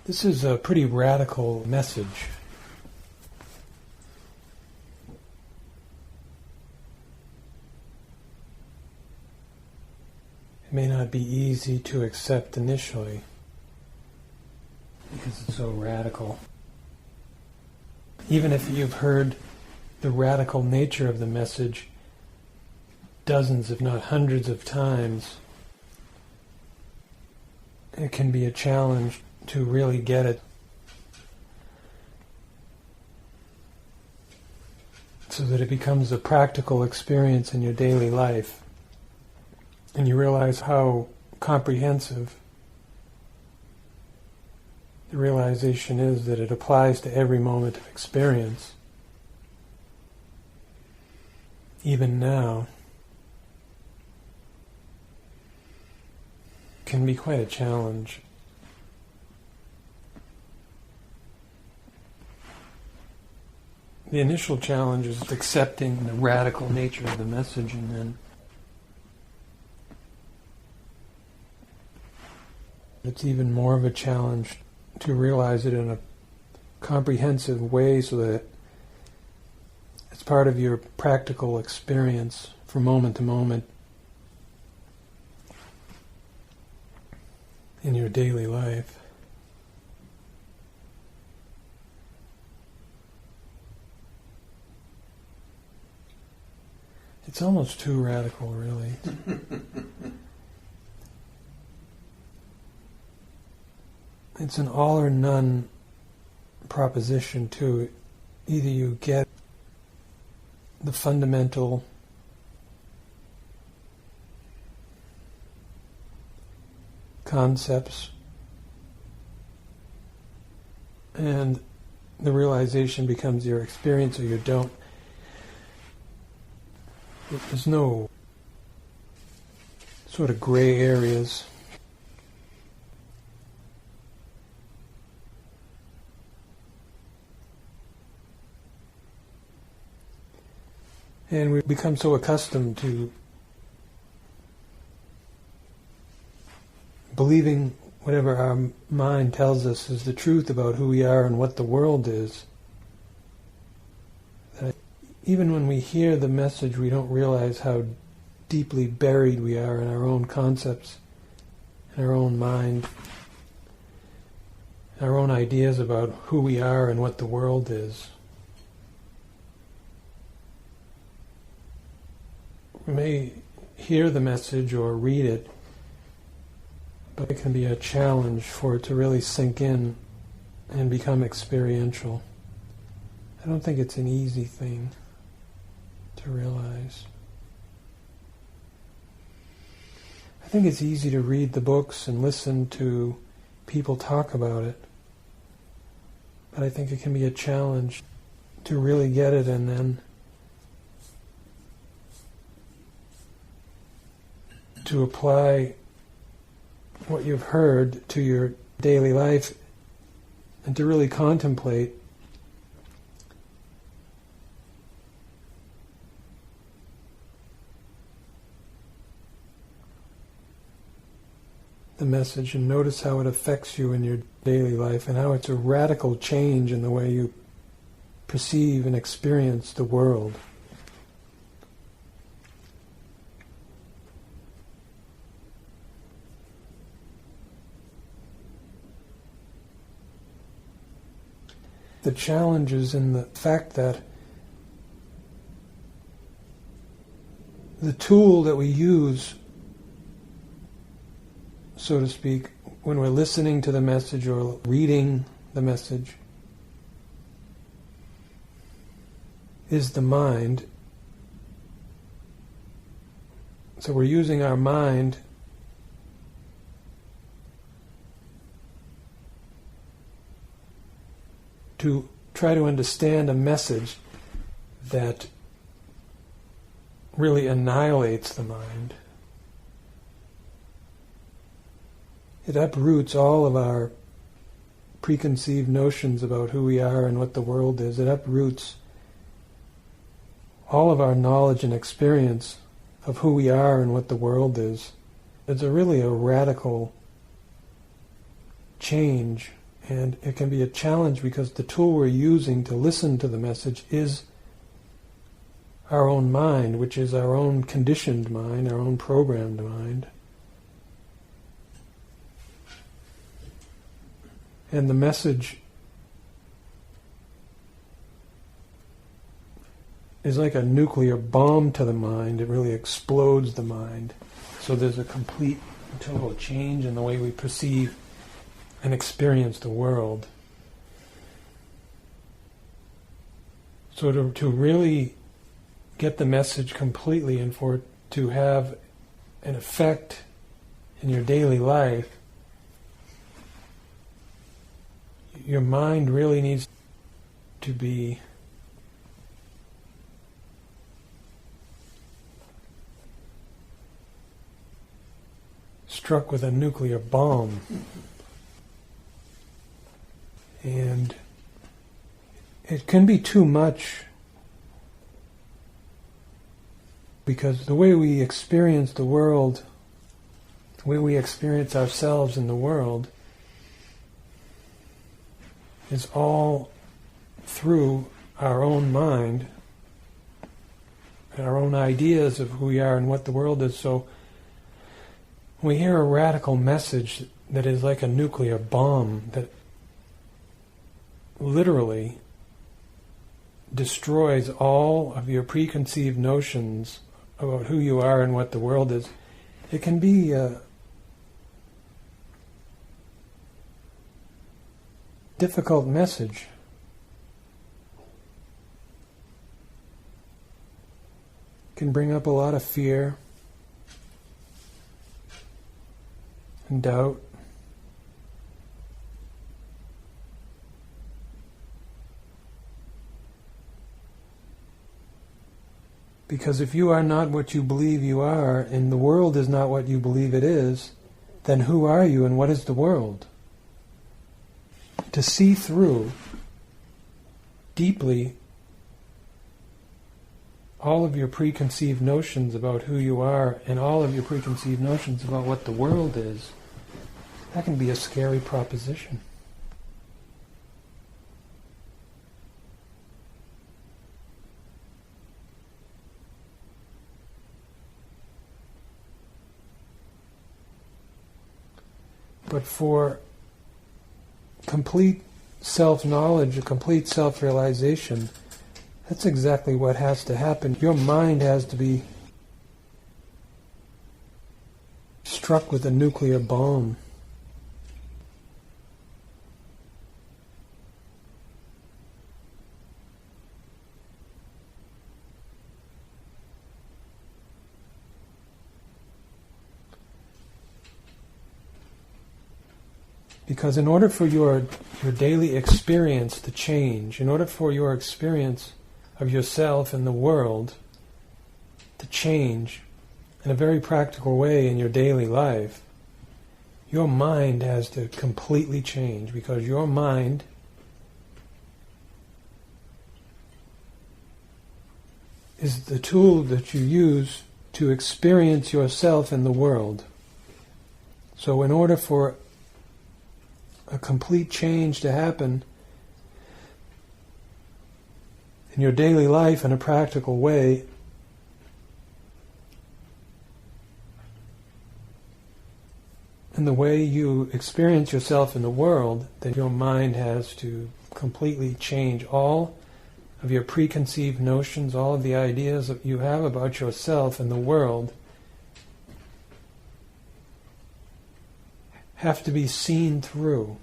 This is a pretty radical message. It may not be easy to accept initially because it's so radical. Even if you've heard the radical nature of the message dozens, if not hundreds of times, it can be a challenge to really get it. So that it becomes a practical experience in your daily life. And you realize how comprehensive the realization is that it applies to every moment of experience. Even now, can be quite a challenge. The initial challenge is accepting the radical nature of the message, and then it's even more of a challenge to realize it in a comprehensive way so that it's part of your practical experience from moment to moment in your daily life. It's almost too radical, really. It's an all or none proposition, too. Either you get the fundamental concepts and the realization becomes your experience, or you don't. There's no sort of gray areas. And we become so accustomed to believing whatever our mind tells us is the truth about who we are and what the world is, that even when we hear the message, we don't realize how deeply buried we are in our own concepts, in our own mind, our own ideas about who we are and what the world is. We may hear the message or read it, but it can be a challenge for it to really sink in and become experiential. I don't think it's an easy thing to realize. I think it's easy to read the books and listen to people talk about it, but I think it can be a challenge to really get it and then to apply what you've heard to your daily life and to really contemplate the message and notice how it affects you in your daily life and how it's a radical change in the way you perceive and experience the world. The challenge is in the fact that the tool that we use, so to speak, when we're listening to the message or reading the message, is the mind. So we're using our mind to try to understand a message that really annihilates the mind. It uproots all of our preconceived notions about who we are and what the world is. It uproots all of our knowledge and experience of who we are and what the world is. It's really a radical change And it can be a challenge because the tool we're using to listen to the message is our own mind, which is our own conditioned mind, our own programmed mind. And the message is like a nuclear bomb to the mind. It really explodes the mind. So there's a complete, total change in the way we perceive and experience the world. So to really get the message completely and for it to have an effect in your daily life, your mind really needs to be struck with a nuclear bomb. And it can be too much because the way we experience the world, the way we experience ourselves in the world, is all through our own mind, our own ideas of who we are and what the world is. So when we hear a radical message that is like a nuclear bomb that literally destroys all of your preconceived notions about who you are and what the world is, it can be a difficult message. It can bring up a lot of fear and doubt. Because if you are not what you believe you are, and the world is not what you believe it is, then who are you and what is the world? To see through deeply all of your preconceived notions about who you are and all of your preconceived notions about what the world is, that can be a scary proposition. But for complete self-knowledge, a complete self-realization, that's exactly what has to happen. Your mind has to be struck with a nuclear bomb. Because in order for your daily experience to change, in order for your experience of yourself and the world to change in a very practical way in your daily life, your mind has to completely change, because your mind is the tool that you use to experience yourself and the world. So in order for a complete change to happen in your daily life in a practical way, in the way you experience yourself in the world, then your mind has to completely change. All of your preconceived notions, all of the ideas that you have about yourself and the world have to be seen through.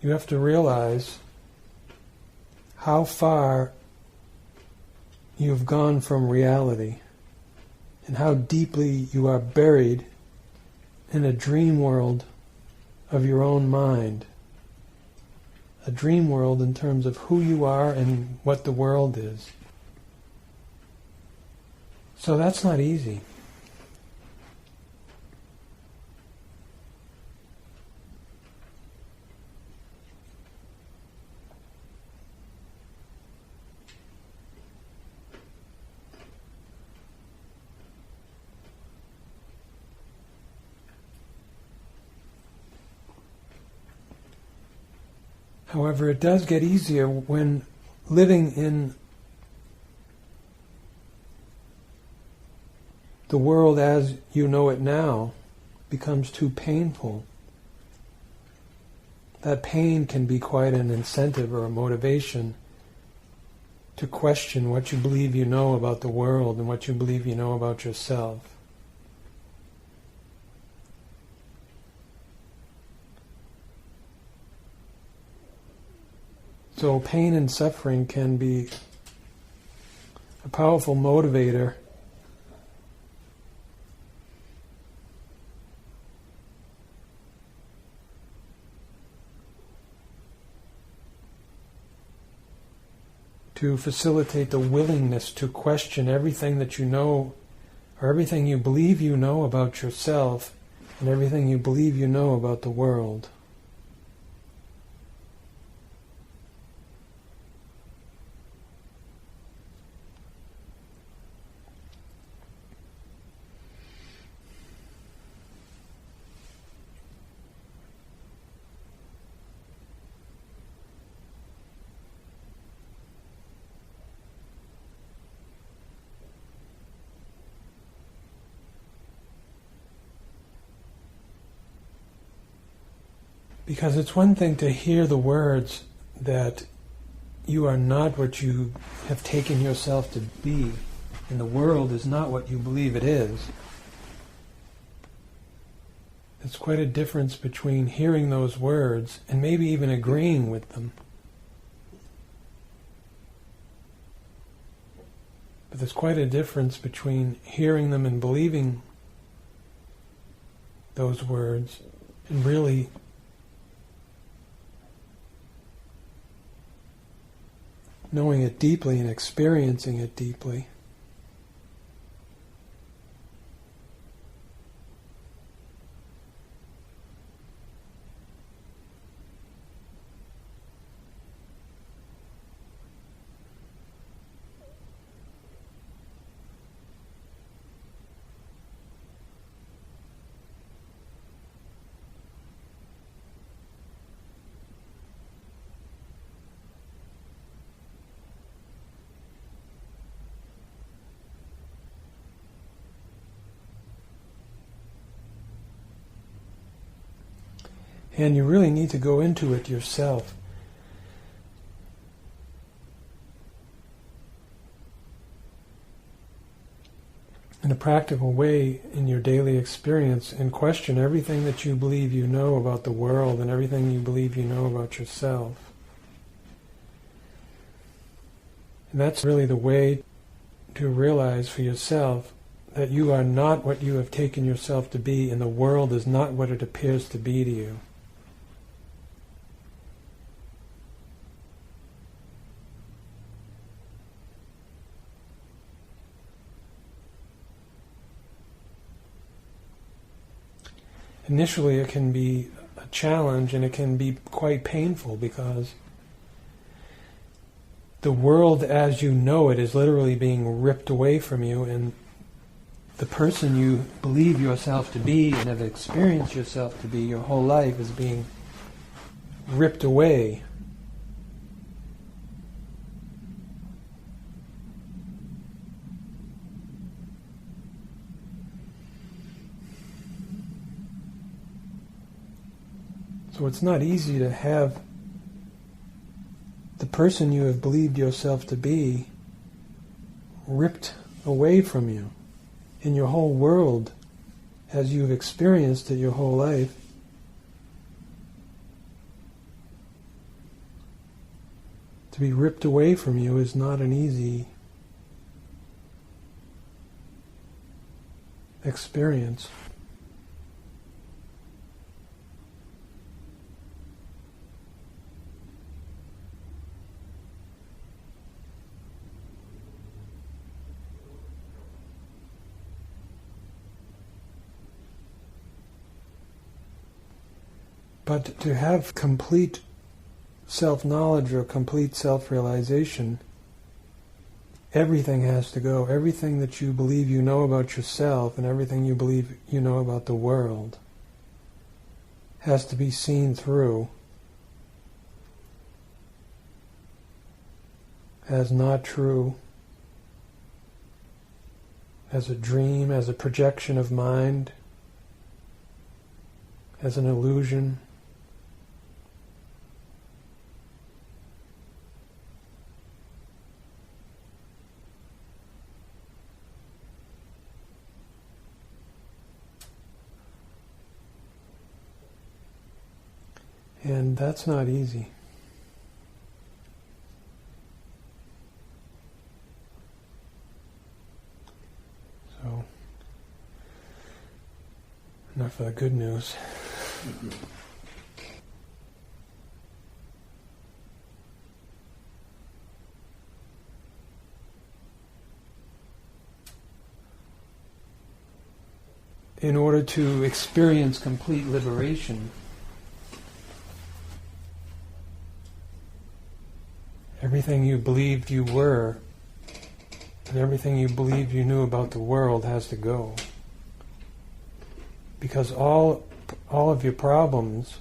You have to realize how far you've gone from reality and how deeply you are buried in a dream world of your own mind. A dream world in terms of who you are and what the world is. So that's not easy. However, it does get easier when living in the world as you know it now becomes too painful. That pain can be quite an incentive or a motivation to question what you believe you know about the world and what you believe you know about yourself. So pain and suffering can be a powerful motivator to facilitate the willingness to question everything that you know, or everything you believe you know about yourself, and everything you believe you know about the world. Because it's one thing to hear the words that you are not what you have taken yourself to be, and the world is not what you believe it is. It's quite a difference between hearing those words and maybe even agreeing with them. But there's quite a difference between hearing them and believing those words and really knowing it deeply and experiencing it deeply. And you really need to go into it yourself. In a practical way in your daily experience and question everything that you believe you know about the world and everything you believe you know about yourself. And that's really the way to realize for yourself that you are not what you have taken yourself to be, and the world is not what it appears to be to you. Initially it can be a challenge and it can be quite painful because the world as you know it is literally being ripped away from you, and the person you believe yourself to be and have experienced yourself to be your whole life is being ripped away. So it's not easy to have the person you have believed yourself to be ripped away from you, in your whole world as you've experienced it your whole life. To be ripped away from you is not an easy experience. But to have complete self-knowledge or complete self-realization, everything has to go. Everything that you believe you know about yourself and everything you believe you know about the world has to be seen through. as not true, as a dream, as a projection of mind, as an illusion. And that's not easy. So, enough of the good news. In order to experience complete liberation, everything you believed you were and everything you believed you knew about the world has to go. Because all of your problems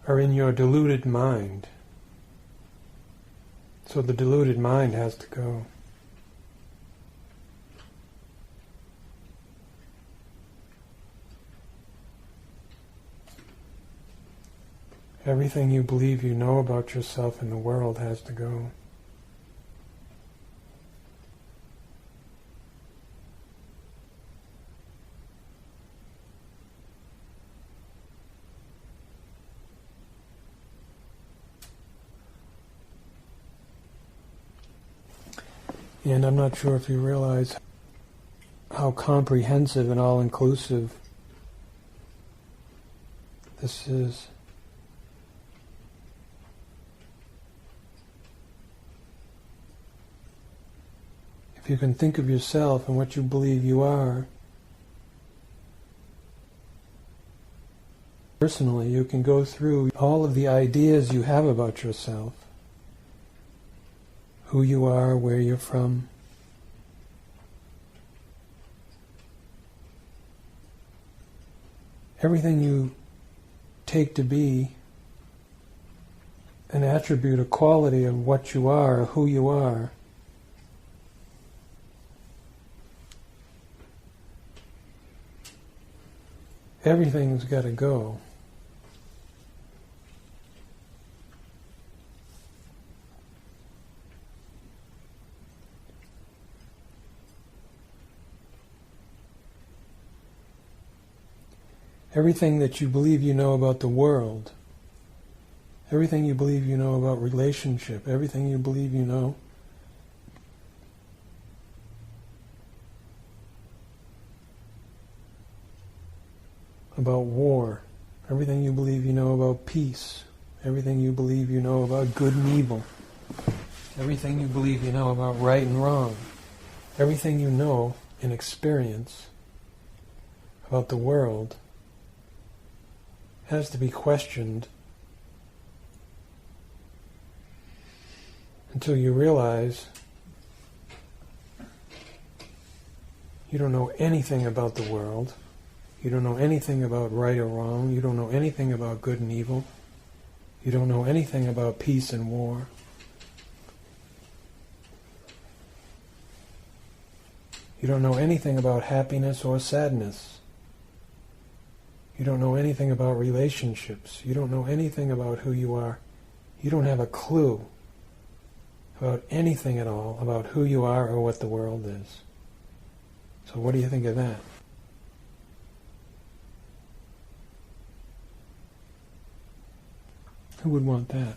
are in your deluded mind. So the deluded mind has to go. Everything you believe you know about yourself and the world has to go. And I'm not sure if you realize how comprehensive and all-inclusive this is. If you can think of yourself and what you believe you are, personally, you can go through all of the ideas you have about yourself, who you are, where you're from. Everything you take to be an attribute, a quality of what you are, who you are. Everything's got to go. Everything that you believe you know about the world, everything you believe you know about relationship, everything you believe you know about war, everything you believe you know about peace, everything you believe you know about good and evil, everything you believe you know about right and wrong, everything you know in experience about the world has to be questioned until you realize you don't know anything about the world. You don't know anything about right or wrong. You don't know anything about good and evil. You don't know anything about peace and war. You don't know anything about happiness or sadness. You don't know anything about relationships. You don't know anything about who you are. You don't have a clue about anything at all about who you are or what the world is. So what do you think of that? Who would want that?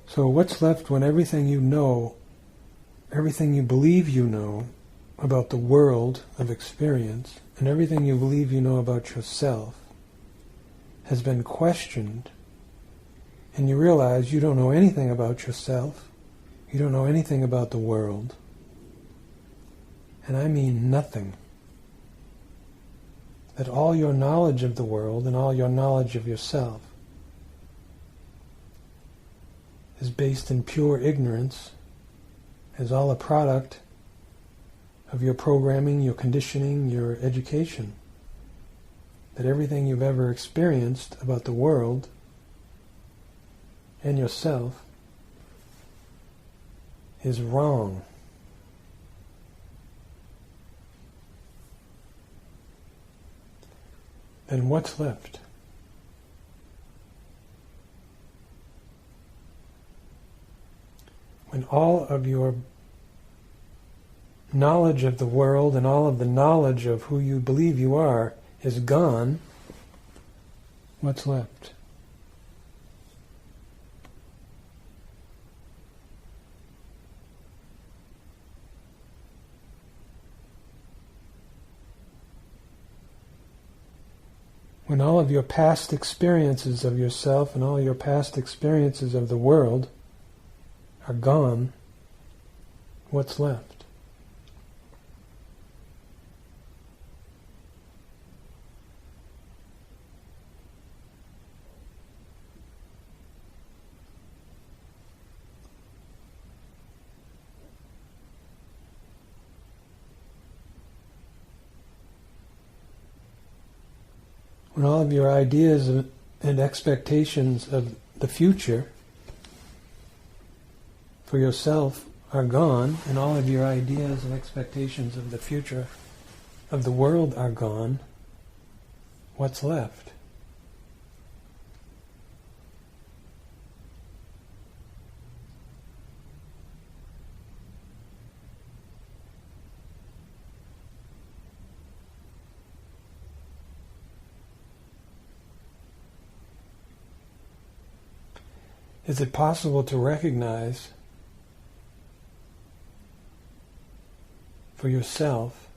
So what's left when everything you know, everything you believe you know about the world of experience, and everything you believe you know about yourself has been questioned and you realize you don't know anything about yourself, you don't know anything about the world, and I mean nothing. That all your knowledge of the world and all your knowledge of yourself is based in pure ignorance, is all a product of your programming, your conditioning, your education. That everything you've ever experienced about the world and yourself is wrong. Then what's left? When all of your knowledge of the world and all of the knowledge of who you believe you are is gone, what's left? When all of your past experiences of yourself and all your past experiences of the world are gone, what's left? When all of your ideas and expectations of the future for yourself are gone, and all of your ideas and expectations of the future of the world are gone, what's left? Is it possible to recognize for yourself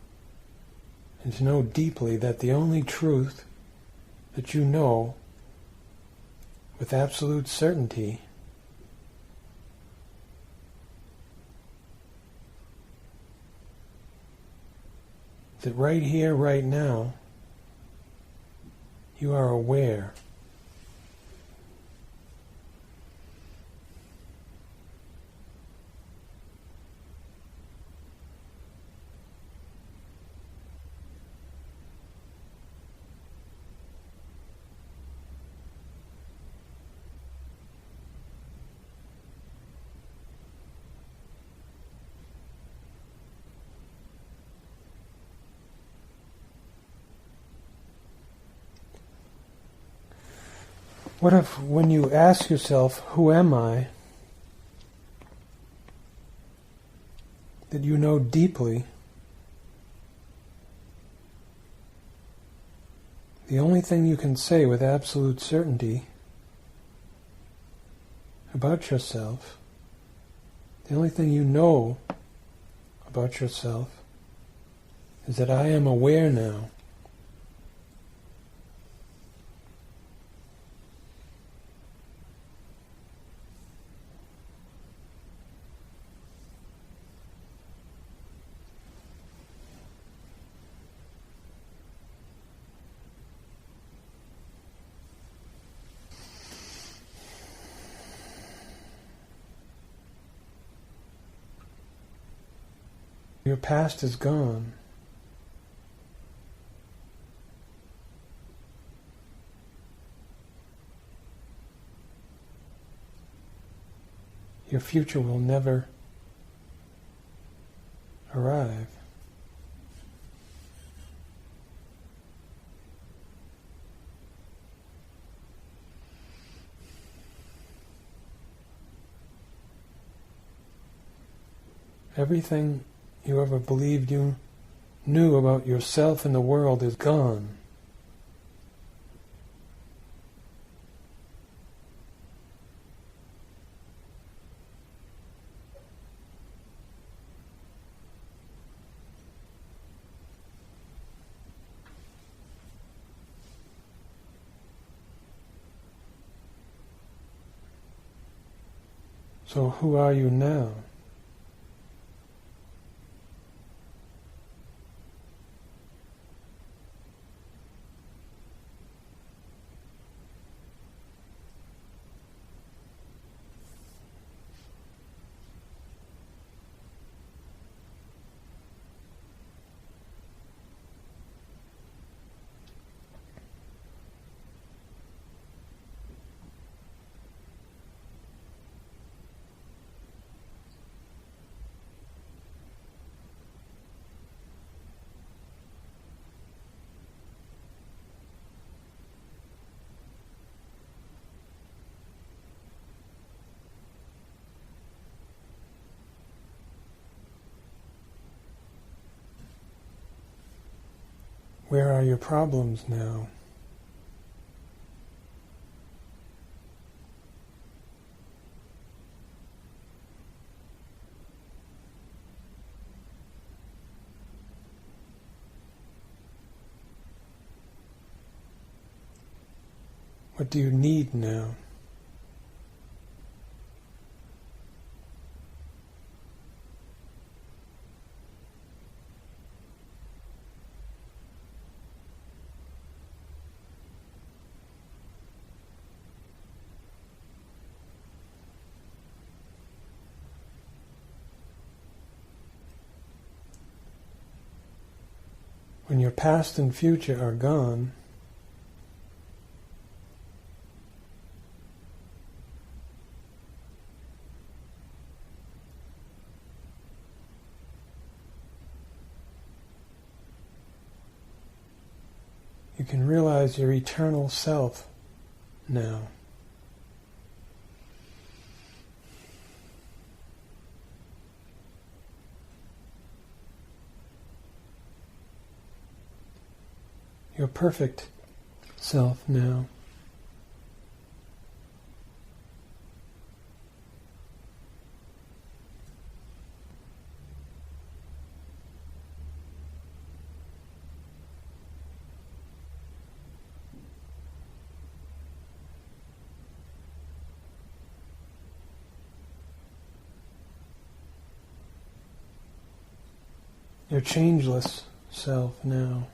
and to know deeply that the only truth that you know with absolute certainty is that right here, right now, you are aware. What if, when you ask yourself, who am I, that you know deeply the only thing you can say with absolute certainty about yourself, the only thing you know about yourself is that I am aware now. Your past is gone. Your future will never arrive. Everything you ever believed you knew about yourself and the world is gone. So who are you now? Where are your problems now? What do you need now? When your past and future are gone, you can realize your eternal self now. Your perfect self now. Your changeless self now.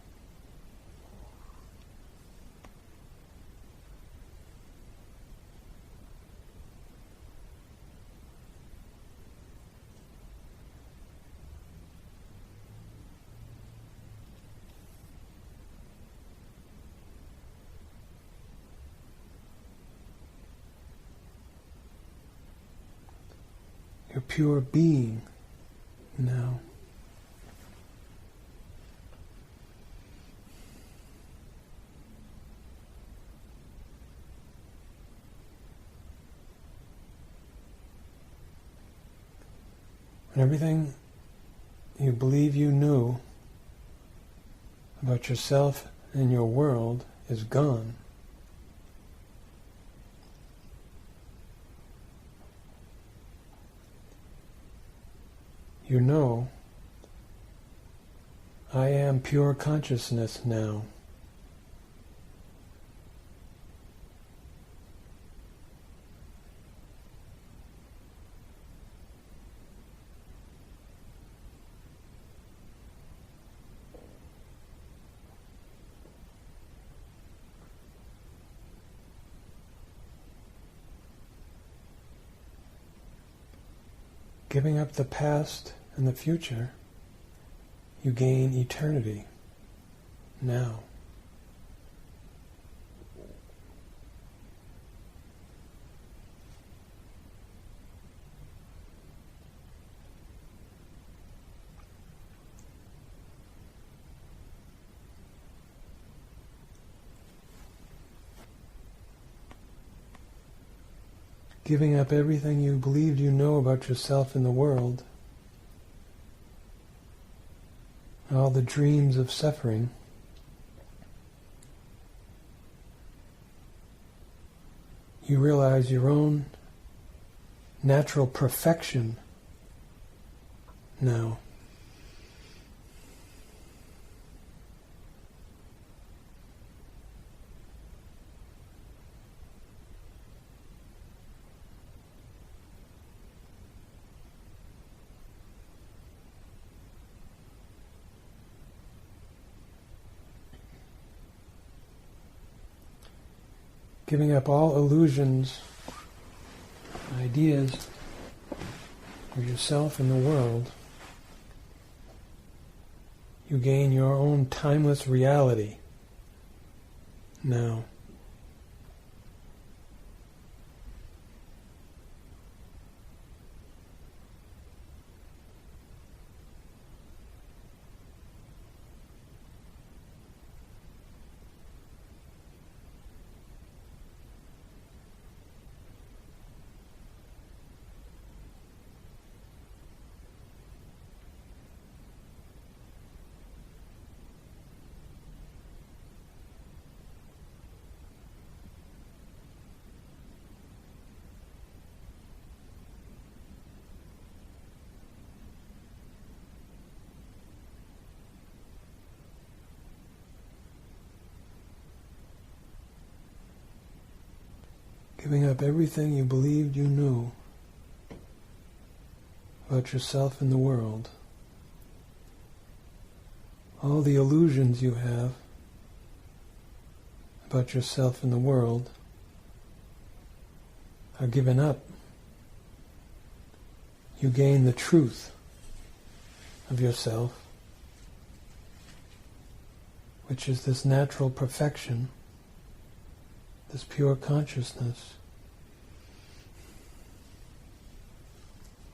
Your pure being now. When everything you believe you knew about yourself and your world is gone, you know, I am pure consciousness now. Giving up the past and the future, you gain eternity now. Giving up everything you believed you know about yourself and the world, all the dreams of suffering, you realize your own natural perfection now. giving up all illusions, ideas of yourself and the world, you gain your own timeless reality now. Giving up everything you believed you knew about yourself and the world. All the illusions you have about yourself and the world are given up. You gain the truth of yourself, which is this natural perfection, this pure consciousness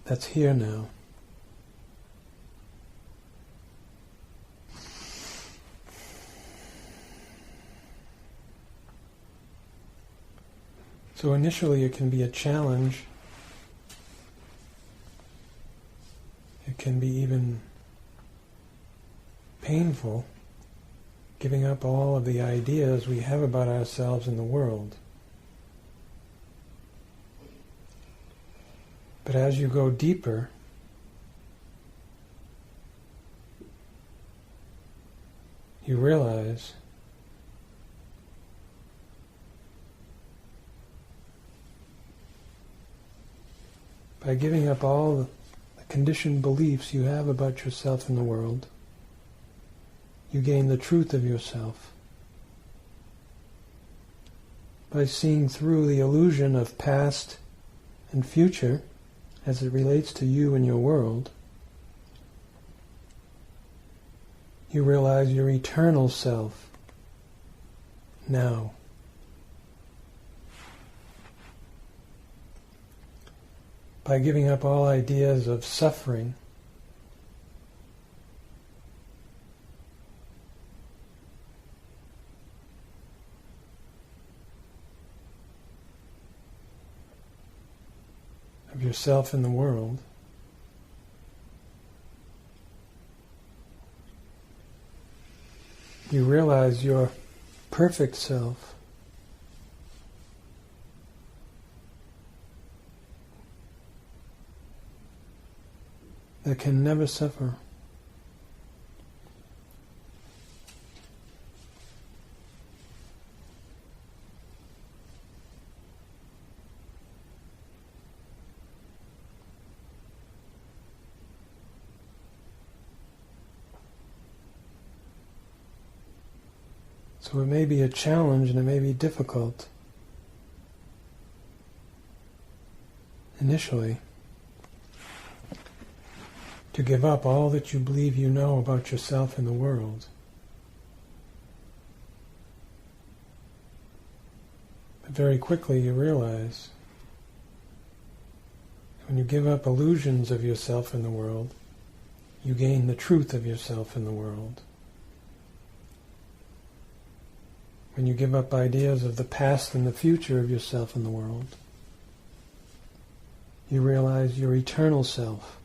that's here now. So initially it can be a challenge. It can be even painful, giving up all of the ideas we have about ourselves and the world. But as you go deeper, you realize by giving up all the conditioned beliefs you have about yourself and the world, you gain the truth of yourself. By seeing through the illusion of past and future as it relates to you and your world, you realize your eternal self now. By giving up all ideas of suffering, of yourself and the world, you realize your perfect self that can never suffer. So it may be a challenge and it may be difficult initially to give up all that you believe you know about yourself and the world. But very quickly you realize when you give up illusions of yourself and the world, you gain the truth of yourself and the world. When you give up ideas of the past and the future of yourself and the world, you realize your eternal self.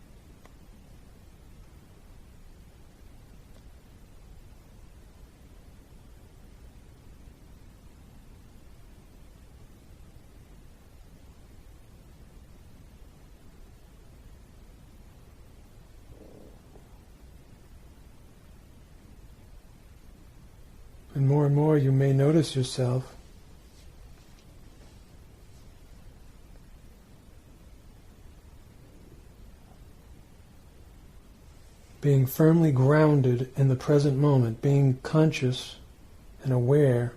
And more you may notice yourself being firmly grounded in the present moment, being conscious and aware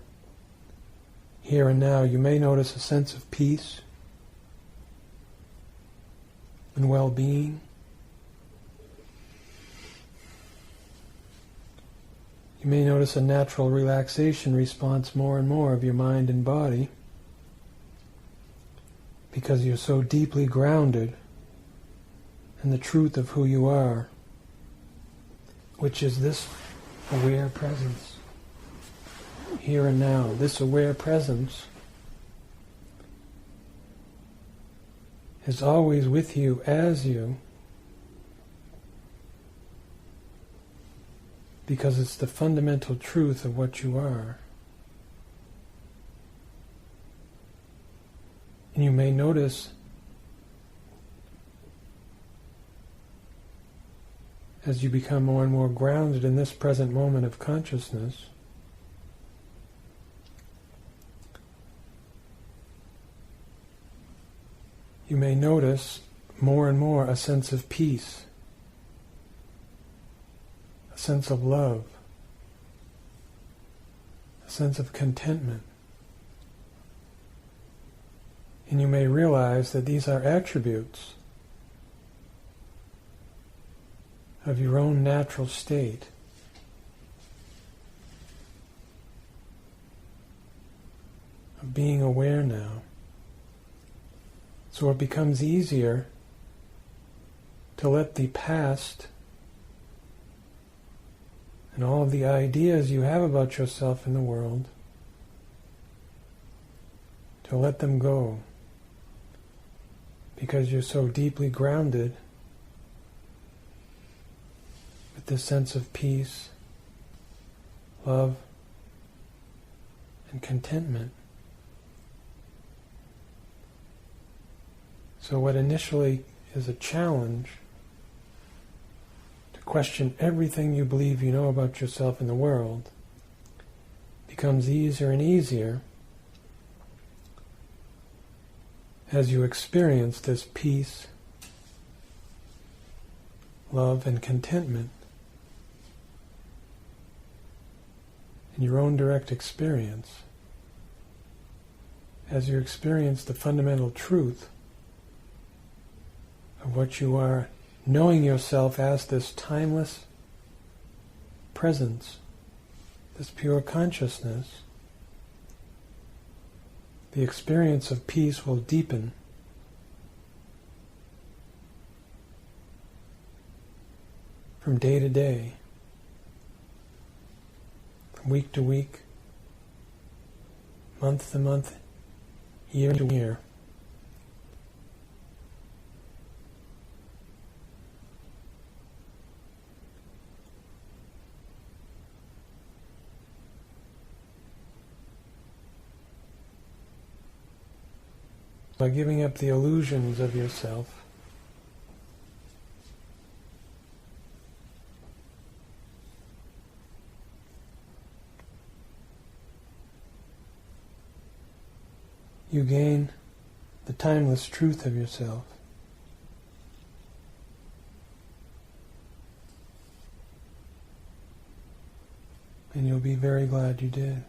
here and now, you may notice a sense of peace and well-being. You may notice a natural relaxation response more and more of your mind and body because you're so deeply grounded in the truth of who you are, which is this aware presence, here and now. This aware presence is always with you as you, because it's the fundamental truth of what you are. And you may notice as you become more and more grounded in this present moment of consciousness, you may notice more and more a sense of peace, a sense of love, a sense of contentment. And you may realize that these are attributes of your own natural state. Of being aware now. So it becomes easier to let the past and all of the ideas you have about yourself in the world, to let them go, because you're so deeply grounded with this sense of peace, love, and contentment. So what initially is a challenge to question everything you believe you know about yourself in the world becomes easier and easier as you experience this peace, love, and contentment in your own direct experience, as you experience the fundamental truth of what you are, knowing yourself as this timeless presence, this pure consciousness. The experience of peace will deepen from day to day, from week to week, month to month, year to year. By giving up the illusions of yourself, you gain the timeless truth of yourself. And you'll be very glad you did.